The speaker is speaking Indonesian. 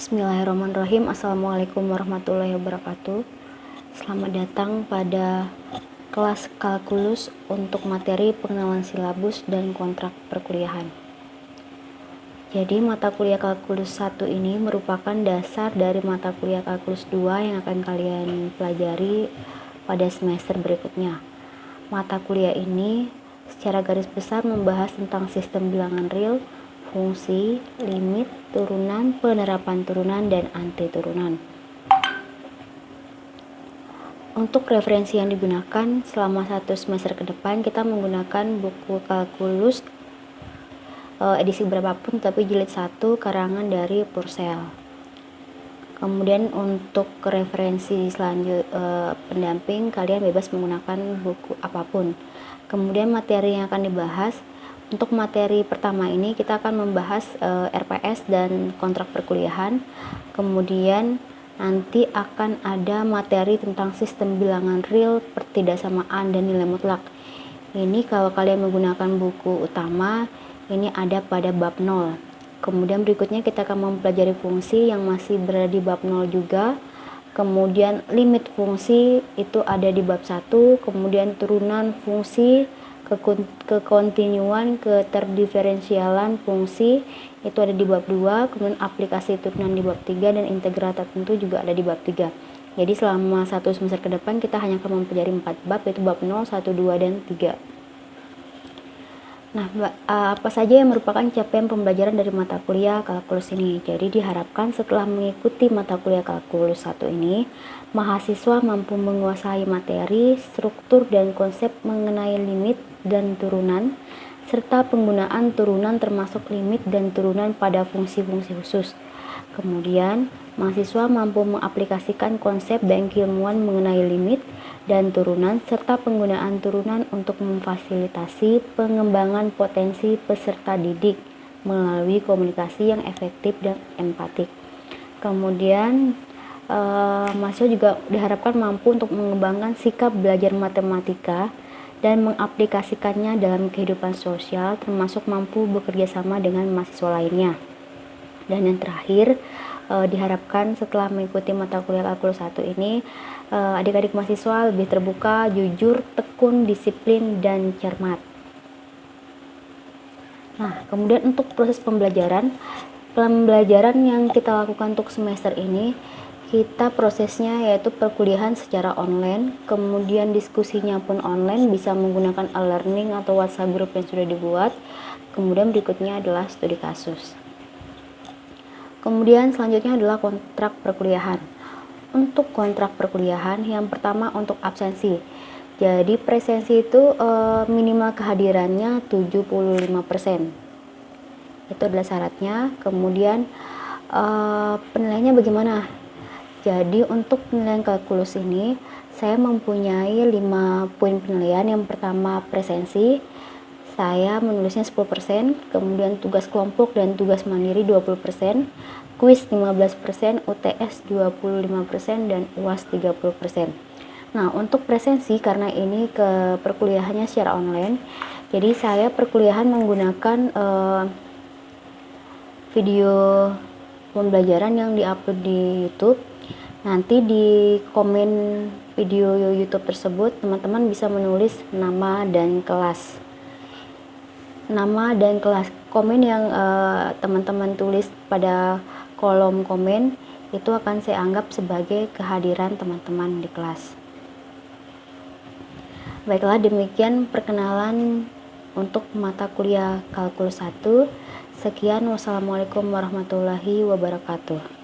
Bismillahirrahmanirrahim. Assalamualaikum warahmatullahi wabarakatuh. Selamat datang pada kelas kalkulus untuk materi pengenalan silabus dan kontrak perkuliahan. Jadi mata kuliah kalkulus 1 ini merupakan dasar dari mata kuliah kalkulus 2 yang akan kalian pelajari pada semester berikutnya. Mata kuliah ini secara garis besar membahas tentang sistem bilangan real, fungsi, limit, turunan, penerapan turunan, dan anti turunan. Untuk referensi yang digunakan selama 1 semester ke depan, kita menggunakan buku kalkulus edisi berapapun, tapi jilid 1 karangan dari Purcell. Kemudian untuk referensi pendamping, kalian bebas menggunakan buku apapun. Kemudian materi yang akan dibahas, untuk materi pertama ini kita akan membahas RPS dan kontrak perkuliahan. Kemudian nanti akan ada materi tentang sistem bilangan real, pertidaksamaan, dan nilai mutlak. Ini kalau kalian menggunakan buku utama, ini ada pada bab 0. Kemudian berikutnya kita akan mempelajari fungsi yang masih berada di bab 0 juga. Kemudian limit fungsi itu ada di bab 1. Kemudian turunan fungsi, kekontinuan, keterdiferensialan fungsi itu ada di bab 2. Kemudian aplikasi turunan di bab 3 dan integral tertentu juga ada di bab 3. Jadi selama 1 semester ke depan kita hanya akan mempelajari 4 bab, yaitu bab 0, 1, 2, dan 3. Nah, apa saja yang merupakan capaian pembelajaran dari mata kuliah kalkulus ini? Jadi diharapkan setelah mengikuti mata kuliah kalkulus 1 ini, mahasiswa mampu menguasai materi, struktur, dan konsep mengenai limit dan turunan, serta penggunaan turunan termasuk limit dan turunan pada fungsi-fungsi khusus. Kemudian, mahasiswa mampu mengaplikasikan konsep dan keilmuan mengenai limit dan turunan serta penggunaan turunan untuk memfasilitasi pengembangan potensi peserta didik melalui komunikasi yang efektif dan empatik. Kemudian, mahasiswa juga diharapkan mampu untuk mengembangkan sikap belajar matematika dan mengaplikasikannya dalam kehidupan sosial, termasuk mampu bekerja sama dengan mahasiswa lainnya. Dan yang terakhir, diharapkan setelah mengikuti mata kuliah kalkulus 1 ini, adik-adik mahasiswa lebih terbuka, jujur, tekun, disiplin, dan cermat. Nah, kemudian untuk proses pembelajaran yang kita lakukan untuk semester ini, kita prosesnya yaitu perkuliahan secara online, kemudian diskusinya pun online, bisa menggunakan e-learning atau WhatsApp group yang sudah dibuat. Kemudian berikutnya adalah studi kasus. Kemudian selanjutnya adalah kontrak perkuliahan. Untuk kontrak perkuliahan, yang pertama untuk absensi. Jadi presensi itu minimal kehadirannya 75%. Itu adalah syaratnya. Kemudian penilaiannya bagaimana? Jadi untuk penilaian kalkulus ini, saya mempunyai 5 poin penilaian. Yang pertama presensi, saya menulisnya 10%, kemudian tugas kelompok dan tugas mandiri 20%, kuis 15%, UTS 25%, dan UAS 30%. Nah, untuk presensi karena ini ke perkuliahannya secara online, jadi saya perkuliahan menggunakan video pembelajaran yang diupload di YouTube. Nanti di komen video YouTube tersebut, teman-teman bisa menulis nama dan kelas. Komen yang teman-teman tulis pada kolom komen itu akan saya anggap sebagai kehadiran teman-teman di kelas. Baiklah, demikian perkenalan untuk mata kuliah kalkulus 1. Sekian, wassalamualaikum warahmatullahi wabarakatuh.